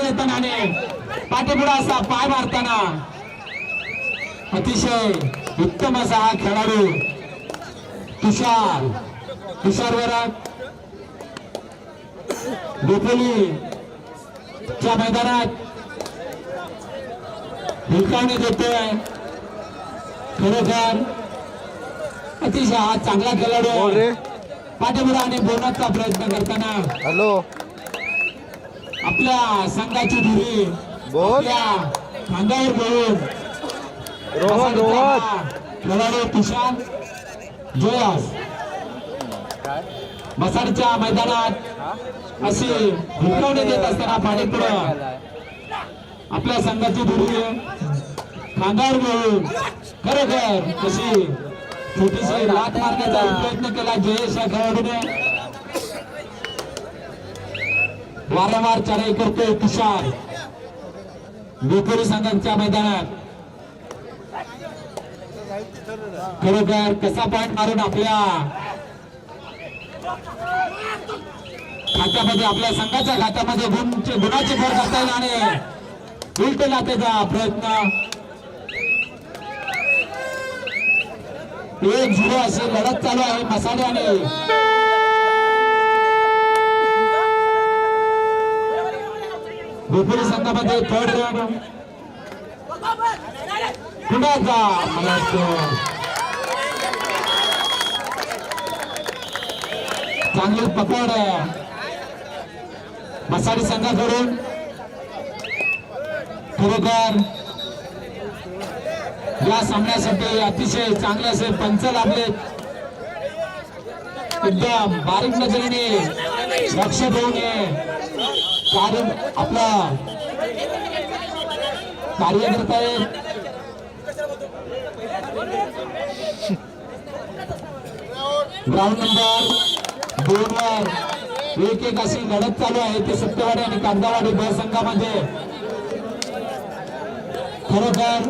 येताना आणि पाठीपुढा असा पाय मारताना अतिशय उत्तम असा हा खेळाडू तुषार वरात च्या मैदानात हुलकावणी देतोय. खरोखर अतिशय हा चांगला खेळाडू आहे. पाठीपुढा आणि बोलण्याचा प्रयत्न करताना आपल्या संघाची धुरी आपल्या खांद्यावर घेऊन खेळाडू तुषार जोयास मसाडच्या मैदानात अशी हुलकावणी देत असताना पाठीपुढं आपल्या संघाची धुरी खांद्यावर घेऊन खरोखर कशी छोटीशी लात मारण्याचा प्रयत्न केला जयेश या खेळाडूने. वारंवार चढाई करतोय तुषार गोपुरी संघाच्या मैदानात. खरोखर कसा पॉइंट मारून आपल्या खात्यामध्ये आपल्या संघाच्या खात्यामध्ये गुणाची भर करता येईल आणि उलट लातेचा प्रयत्न. 1-0 अशी लढत चालू आहे मसाले आणि गोपुरी संघामध्ये थर्ड राऊंड कुणाचा मला चांगली पकड मसाडी संघाकडून. खरोखर या सामन्यासाठी अतिशय चांगले असे पंच लाभले. एकदम बारीक नजरेने लक्ष देऊन कार्य आपलं कार्य करतायत. ग्राउंड नंबर 2 वर 1-1 अशी लढत चालू आहे ते सत्यवाडी आणि कागदावाडी ब संघामध्ये. खरोखर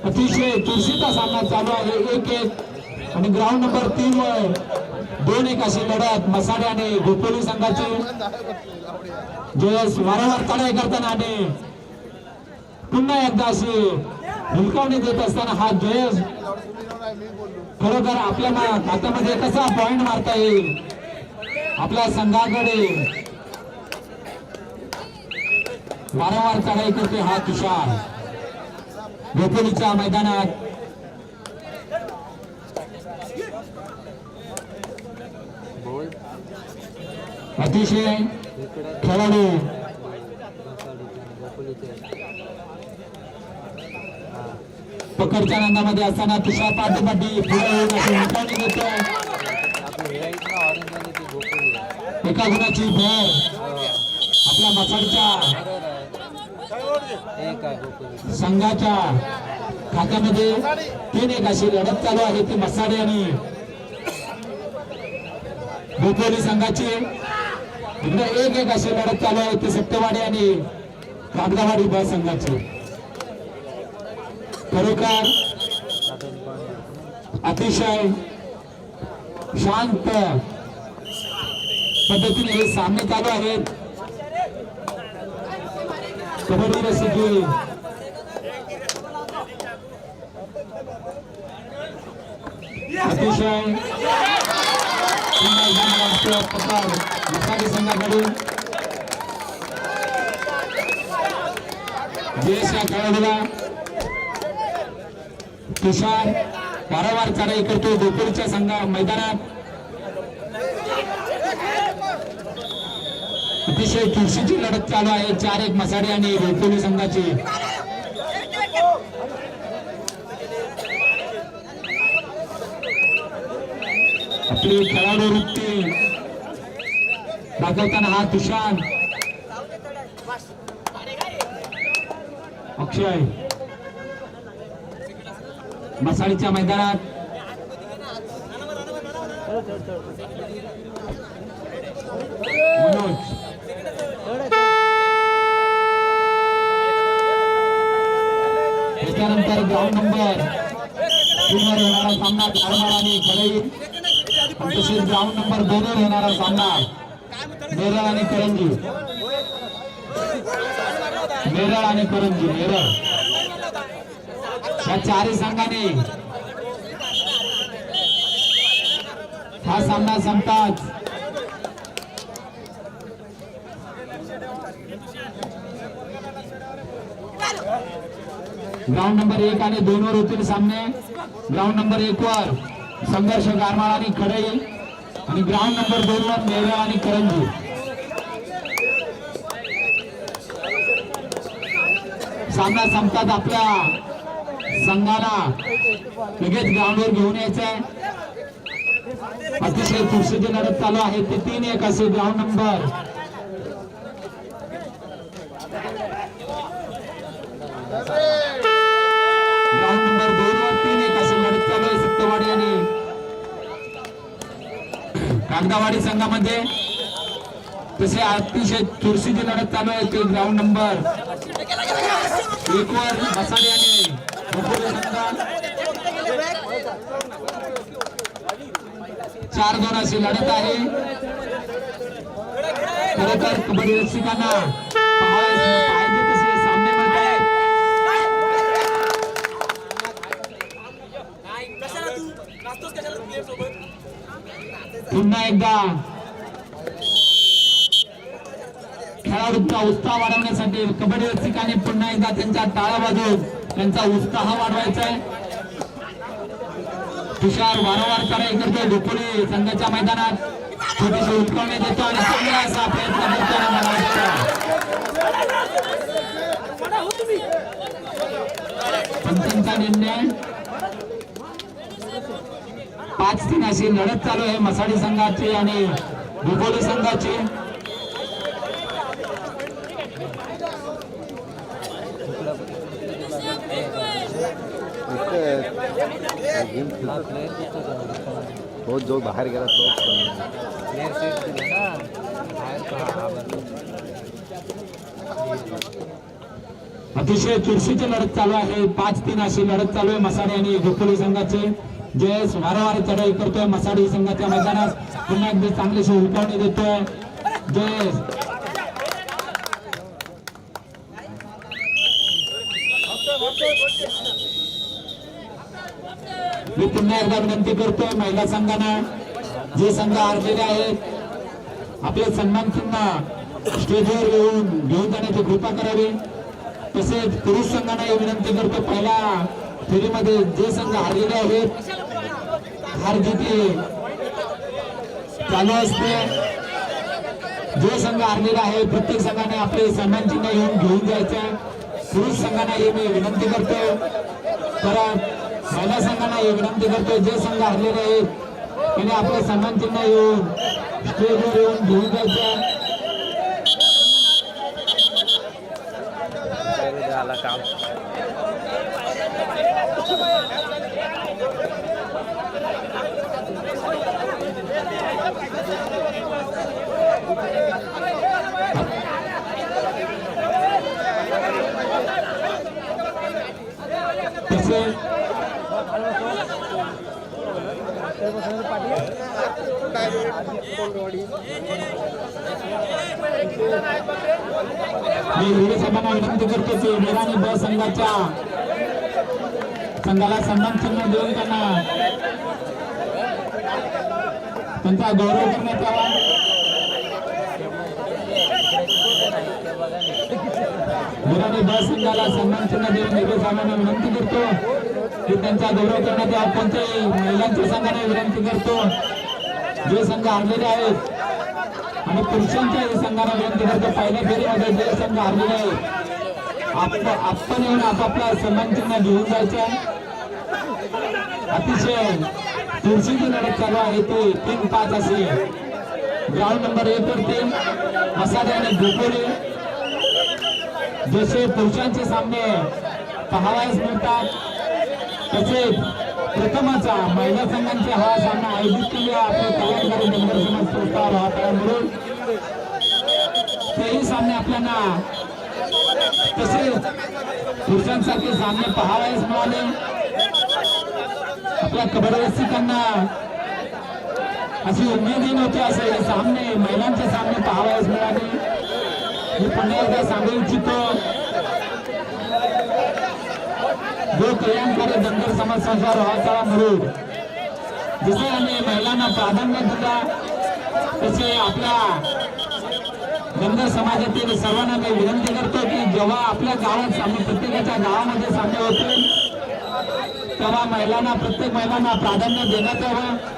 अतिशय चुरशीचा सामना चालू आहे 1-1 आणि ग्राउंड नंबर 3 वर 2-1 अशी लढत मसाडे आणि गोपोली संघाची. जयेश वारंवार चढाई करताना आणि पुन्हा एकदा अशी हुलकावणी देत असताना हा जयेश खरोखर आपल्या खात्यामध्ये कसा पॉइंट मारता येईल आपल्या संघाकडे वारंवार चढाई करते हा तुषार गोपोलीच्या मैदानात. अतिशय खेळाडू पकडच्या नांदामध्ये असताना तुषार पाठोपाठी पुढे येऊन अशी हुलकावणी देतोय. एका गुणाची भर आपल्या मसाडच्या संघाच्या खात्यामध्ये 3-1 अशी लढत चालू आहे ती मसाडे आणि गोपोली संघाची. इकडे 1-1 अशी लढत चालू आहे ती सत्यवाडी आणि कागदावाडी ब संघाची. खरोखर अतिशय शांत पद्धतीने हे सामने चालू आहेत. कबड्डी रसिकी अतिशय मसाडी संघाकडून जयेश या खेळाडूला तुषार वारंवार चढाई करतो गोपुरीच्या संघा मैदानात. अतिशय चुरशीची लढत चालू आहे 4-1 मसाडी आणि गोपुरी संघाची. आपली खेळाडू वृत्ती दाखवताना हा तुषार अक्षय मसाडीच्या मैदानात. मनोज त्याच्यानंतर ग्राउंड नंबर 3 वर होणारा सामना कारमाड आणि खडई. तसेच ग्राउंड नंबर 2 वर होणारा सामना नेरळ आणि करंजी. नेरळ आणि करंजी. नेरळ या चारही संघाने हा सामना संपताच ग्राउंड नंबर 1 आणि 2 वर होतील सामने. ग्राउंड नंबर 1 वर संघर्ष गारमाळ आणि खडई आणि ग्राउंड नंबर 2 वर नेरळ आणि करंजी. सामना संपतात आपल्या संघाला लगेच ग्राउंडवर घेऊन यायचंय. अतिशय चुरशीची लढत चालू आहे. ते 3-1 असे ग्राउंड नंबर ग्राउंड नंबर 2 वर 3-1 असे लढत चालू आहे सप्तवाडी आणि कागदावाडी संघामध्ये. तसे अतिशय चुरशीची लढत चालू आहे ते ग्राउंड नंबर 1 वर मसाले आणि भोपोली संघ. 4-2 अशी लढत आहे. खरं तर कबड्डी रसिकांना पाहिजे तसे सामने मिळत आहेत. पुन्हा एकदा खेळाडूंचा उत्साह वाढवण्यासाठी कबड्डी रसिकांनी पुन्हा एकदा त्यांच्या टाळ्या वाजवून त्यांचा उत्साह वाढवायचा आहे. तुषार वारंवार चढाई करतो भोपोली संघाच्या मैदानात. छोटीशी उचलवणी देतो आणि चांगला असा प्रयत्न करतो मला पंचांचा निर्णय 5-3 अशी लढत चालू आहे मसाडी संघाची आणि भोपोली संघाची. तो जो बाहेर गेला तो अतिशय चुरशीची लढत चालू आहे. 5-3 अशी लढत चालू आहे मसाडी आणि भोपोली संघाची. जयेश वारंवार चढाई करतोय मसाडी संघाच्या मैदानात. पुन्हा एकदा चांगलीशी उलटवणी देतोय जयेश. मी पुन्हा एकदा विनंती करतोय महिला संघांना जे संघ हारलेले आहेत आपले सन्मान चिन्ह स्टेजवर घेऊन जाण्याची कृपा करावी. तसेच पुरुष संघांना विनंती करतो पहिल्या फेरीमध्ये जे संघ हारलेले आहेत हार जिती चालू असते. जे संघ हारलेला आहे प्रत्येक संघाने आपले सन्मान चिन्ह घेऊन जायचं. पुरुष संघांना हे मी विनंती करतो. परत महिला संघांना विनंती करतो जे संघ हारलेले आहेत त्यांनी आपले सन्मान चिन्ह येऊन स्टेजवर येऊन घेऊन जायचं. काम मी विरोधकांना विनंती करतो की वीरानी ब संघाच्या संघाला सन्मान चिन्ह देऊन त्यांचा गौरव करण्यात यावा. वीरानी ब संघाला सन्मान चिन्ह देऊन विरोधकांना विनंती करतो की त्यांचा गौरव करण्यात यावा. कोणत्याही महिलांच्या संघाने विनंती करतो जे संघ हारलेले आहेत आणि पुरुषांच्या संघाला विनंती करतो पहिल्या फेरीमध्ये जे संघ हारलेले आहेत आपण येऊन आपापला सन्मान चिन्ह घेऊन जायचं. अतिशय चुरशीची लढत चालू आहे ती 3-5 अशी. ग्राउंड नंबर 1 वरती मसाले आणि भोपोली जसे पुरुषांचे सामने पाहावयास मिळतात तसेच प्रथमचा महिला संघांचे हा सामना आयोजित केले आपले कल्याणकारी धनगर समाज संस्था राहत्यामुळे तेही सामने आपल्याला तसेच पुरुषांसारखे सामने पाहावयास मिळाले. आपल्या कबड्डी रसिकांना अशी उमेदही नव्हती असे हे सामने महिलांचे सामने पाहावयास मिळाले. मी पुन्हा एकदा सांगू इच्छितो, जो कल्याणकारी धनगर समाज संस्था रोहातळा मुरुड जसे आम्ही महिलांना प्राधान्य दिला तसे आपल्या धनगर समाजातील सर्वांना मी विनंती करतो की जेव्हा आपल्या गावात आम्ही प्रत्येकाच्या गावामध्ये सामने होतील तेव्हा महिलांना प्रत्येक महिलांना प्राधान्य देण्यात यावं.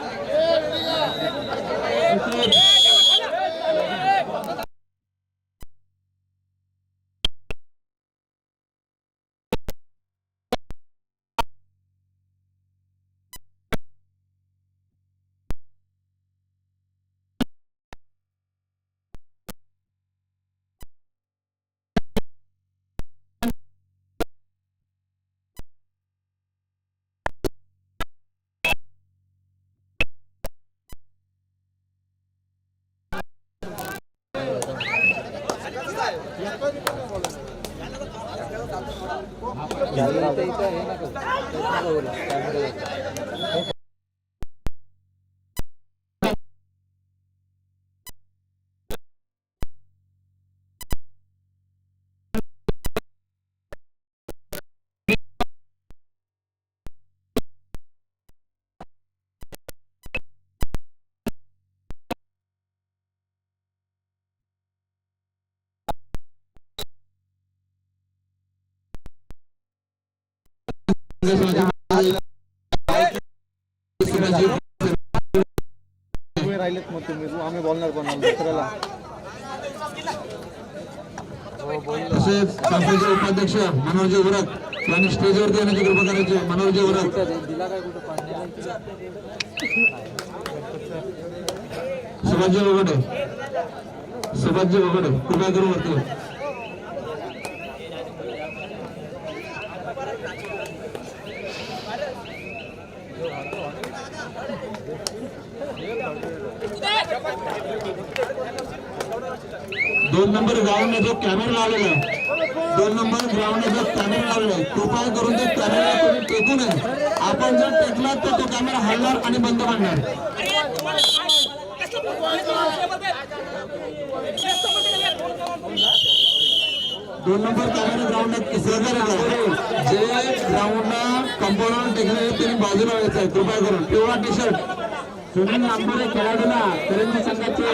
राहिलेत मग तुम्ही आम्ही बोलणार कोणाला दुसऱ्याला. तसेच काँग्रेसचे उपाध्यक्ष मनोहरजी उरक यांनी स्टेजवरती येण्याची कृपा करायची. मनोहरजी उरक, सुभाषजी वगडे, सुभाषजी वगडे कृपा करून वरती. दोन नंबर ग्राउंड जो कॅमेरा लावलेला आहे, 2 नंबर ग्राउंड जो कॅमेरा लावलेला आहे, कृपा करून ते कॅमेरा तुम्ही टेकू नये. आपण जर टेकला तर तो कॅमेरा हलणार आणि बंद पडणार. 2 नंबर कॅमेरा ग्राउंड सहकार्य करा. जे ग्राउंडला कंपाऊंड टेकले त्यांनी बाजूला व्हायचं आहे कृपा करून. पिवळा टी शर्ट सुनील लांबोरे खेळाडूला करंजी संघाचे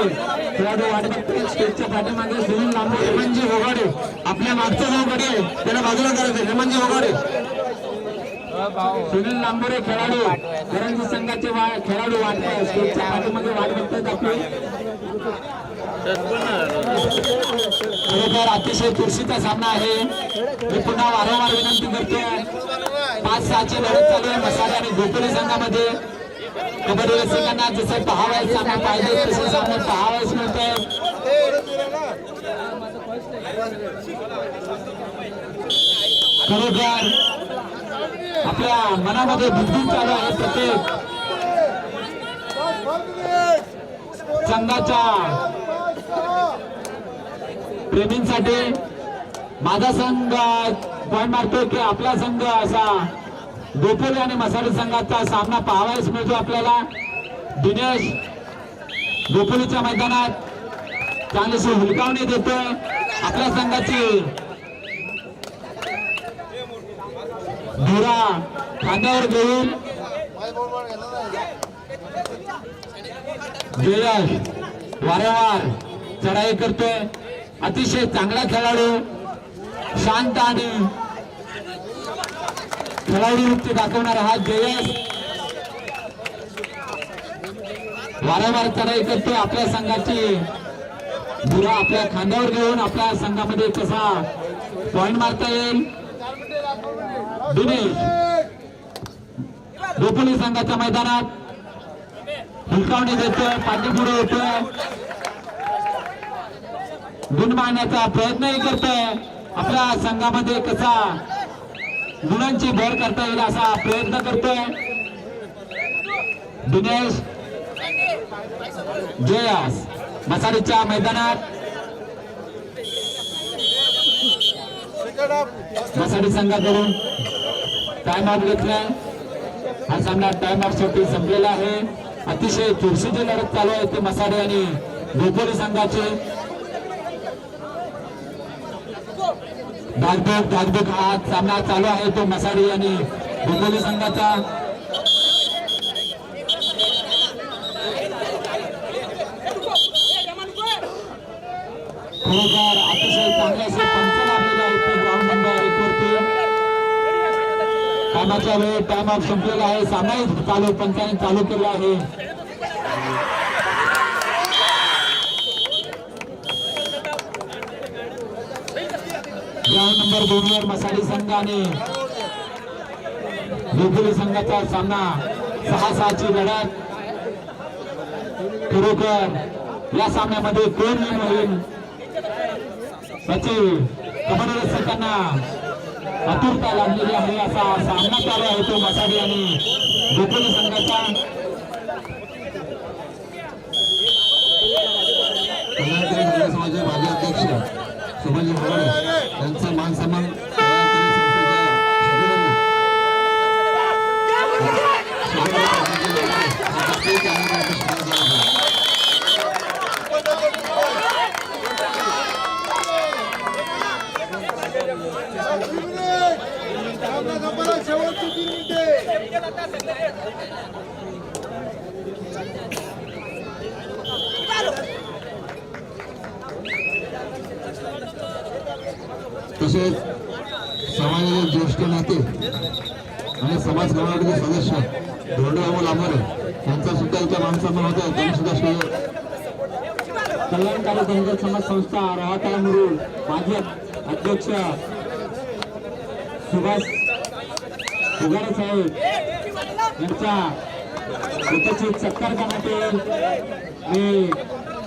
खेळाडू वाट बघतात. स्टेजच्या पाठीमागे सुनील लांबोरे, हेमंतजी वगाडे आपल्या मागचा जो गडी आहे त्याला बाजूला करायचं. हेमंतजी वगाडे, सुनील लांबोरे खेळाडू करंजी संघाचे खेळाडू वाट स्टेजच्या पाठीमागे वाट बघतात आपले. खरोखर अतिशय चुरशीचा सामना आहे. मी पुन्हा वारंवार विनंती करतोय, 5-6ची लढत चालू आहे मसाले आणि गोकुली संघामध्ये. कबड्डी रसिकांना जसं पाहावयास सामना पाहिजे तसे सामने पाहावयास मिळते. खरोखर आपल्या मनामध्ये बुद्धी चालू आहे. प्रत्येक संघाच्या प्रेमींसाठी माझा संघ पॉईंट मारतो की आपला संघ असा गोपुले आणि मसाले संघाचा सामना पाहावयास मिळतो आपल्याला. दिनेश गोपुलीच्या मैदानात चांगलीशी हुलकावणी देतोय. आपल्या संघाची धुरा खांद्यावर घेऊन जयश वारंवार चढाई करतोय. अतिशय चांगला खेळाडू, शांत आणि खेळाडू वृत्ती दाखवणारा हा जयश वारंवार चढाई करतोय. आपल्या संघाची धुरा आपल्या खांद्यावर घेऊन आपल्या संघामध्ये कसा पॉइंट मारता येईल. दिनेश गोपुली संघाच्या मैदानात हुलकावणी देतोय, पाठीपुढे होतोय, गुण मारण्याचा प्रयत्नही करतोय. आपल्या संघामध्ये कसा गुणांची भर करता येईल असा प्रयत्न करतोय दिनेश. जयास मसालीच्या मैदानात मसाली संघाकडून टाइम आउट घेतलाय. हा सामना टाइम आउट साठी संपलेला आहे. अतिशय चुरशीची लढत चालू आहे ते मसाले आणि गोपुली संघाचे. धाकधूक हा सामना चालू आहे तो मसाडी आणि डोंबिवली संघाचा. खरोखर अतिशय चांगले असे पंच लाभलेले आहेत ते ग्राउंड नंबर 1 वरती. कामाच्या वेळेत टाइम ऑफ संपलेला आहे. सामनाही चालू पंचाने चालू केला आहे. ग्राउंड नंबर 2 वर मसाडी संघ आणि डोंबिवली संघाचा सामना 6-6 ची लढत. खरोखर या सामन्यामध्ये कोण विन होईल याची खबरदारीसाठी आतुरता लागलेली आहे. असा सामना चालू आहे तो मसाडी आणि डोंबिवली संघाचा. समाजाचे माजी अध्यक्ष सुभाषजी भोगाडे यांचा मान सन्मान तसेच समाजाचे ज्येष्ठ नेते आणि समाज कल्याणाचे सदस्य धोंडराव लांबरे यांचा सुद्धा इथे मान सन्मान होता. त्यांनी सुद्धा कल्याणकारी धनगर समाज संस्था राहता मुरुड माजी अध्यक्ष सुभाष भोगाडे साहेब यांच्या स्वतःची सत्कार करण्यात येईल. मी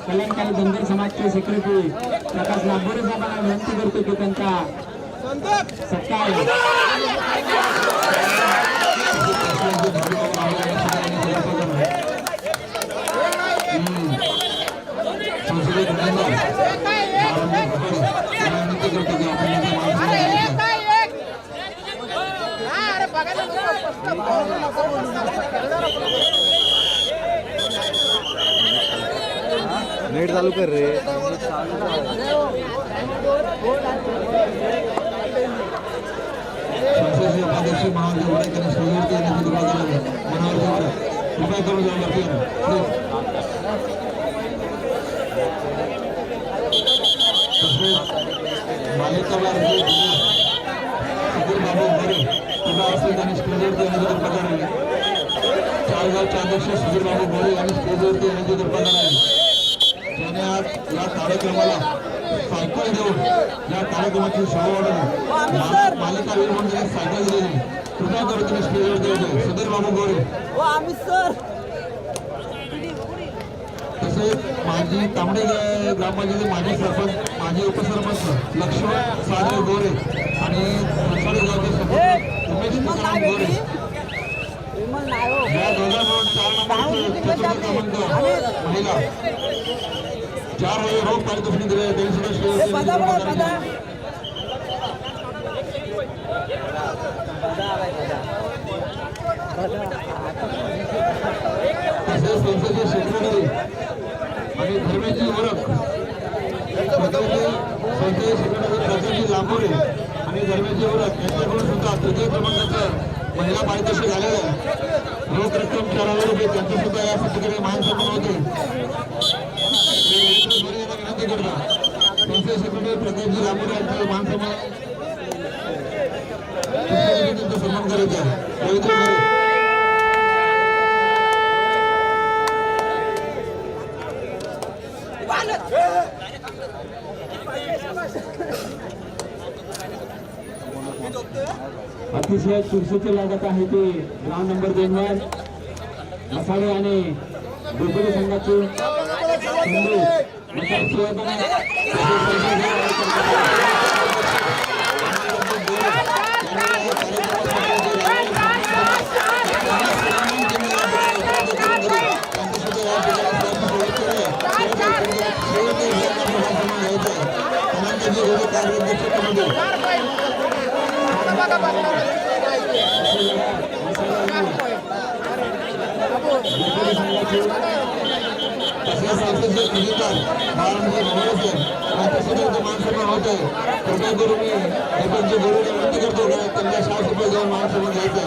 कल्याणकारी धनगर समाजचे सेक्रेटरी प्रकाश लांबोरे साहेबांना विनंती करतो की त्यांचा सत्कार नेट चालू कर रे. संसदीय उपाध्यक्ष महादेव वडेकर आणि श्रीवरती यांनी कृपा करून मालिकावार सुधीर बाबू मोरे कृपा असतील आणि स्टेजवरती येण्याची कृपा करावी. चाळगावचे अध्यक्ष सुधीर बाबू मोरे आणि स्टेजवरती येण्याची कृपा करावी. ज्याने आज या कार्यक्रमाला सायकल देऊन या कार्यक्रमाची शोभा वाढवली. मालिकावीर म्हणून ज्याने सायकल दिलेली कृपा करून तुम्ही स्टेजवरती येते सुधीर बाबू मोरे. तसेच माजी तांबडे ग्रामपंचायतीचे माजी सरपंच माजी उपसरपंच लक्ष्मण सागरे गोरे आणि मनसाडी गावचे सरपंच उमेश तुकाराम गोरे या दोघांना मिळून 4 नंबरचे क्रमांक महिला 4 वेळी रोख पारितोषिक दिले. त्यांनी सुद्धा तसेच संसदीय सेक्रेटरी आणि धर्मेची ओळख संसदीय सेक्रेटरी प्रकाशजी लांबोरे आणि धर्मेची ओळख यांच्याकडून सुद्धा 3य क्रमांकाचं महिला पारितोषिक आलेलं आहे. रोख रक्कम 4,000 रुपये त्यांचं सुद्धा या ठिकाणी मान सन्मान होते. विनंती करता संसदीय सेक्रेटरी प्रकाशजी लांबोरे यांचा मान सन्मान सन्मान करायचा आहे. अतिशय चुरशीची लागत आहे ती ग्राउंड नंबर 2 वर मसाळे आणि डोंबिवली संघाची चेंडू मसाळे तसेच या संस्थेचे अधिकार बाळासाहेब मोहोळकर यांच्यासोबत मानसन्मान होत आहे. कृपया करून मी सरपंच गुरुला विनंती करतो का त्यांना 60 रुपये जाऊन मानसन्मान घ्यायचं.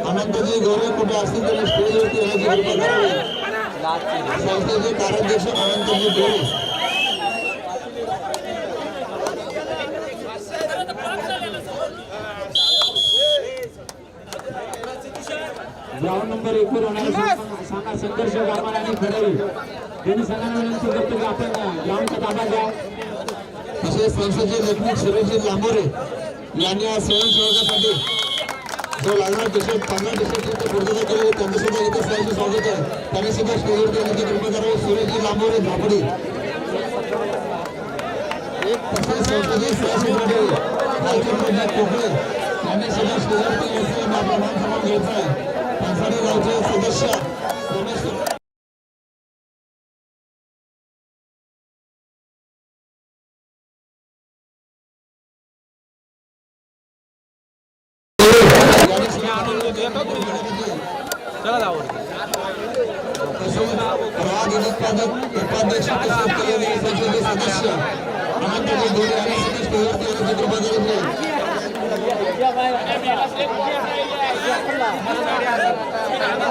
अनंतजी गौरव कुठे असतील त्यांनी स्टेजवरती येण्याची कृपा करावी. संस्थेचे कार्याध्यक्ष अनंतजी गौरव. ग्राउंड नंबर 1 वर होणारा सामना संघर्ष गामान आणि खडवी दोन्ही संघांना विनंती करतो की आपण ग्राउंडचा ताबा घ्या. तसेच संस्थेचे लेखनिक सुरेशजी लांबोरे यांनी या स्वयंसेवकासाठी जो लागणार टी-शर्ट 15 टी-शर्ट पूर्तता केली त्यांचं सुद्धा इथे सहर्ष स्वागत आहे. त्यांनी सुद्धा स्टेजवरती येण्याची कृपा करावी. सुरेशजी लांबोरे झापडी. तसेच संस्थेचे सहसेक्रेटरी राजचंद्रजी कोकळे यांनी सुद्धा स्टेजवरती यायचं आपला मानसन्मान घ्यायचा आहे. पंचाडी गावचे सदस्य रमेश उपाध्यक्ष संसदीय सदस्य अनंतजी गोरे यांनी सुद्धा स्टेजवरती येण्याची कृपा करून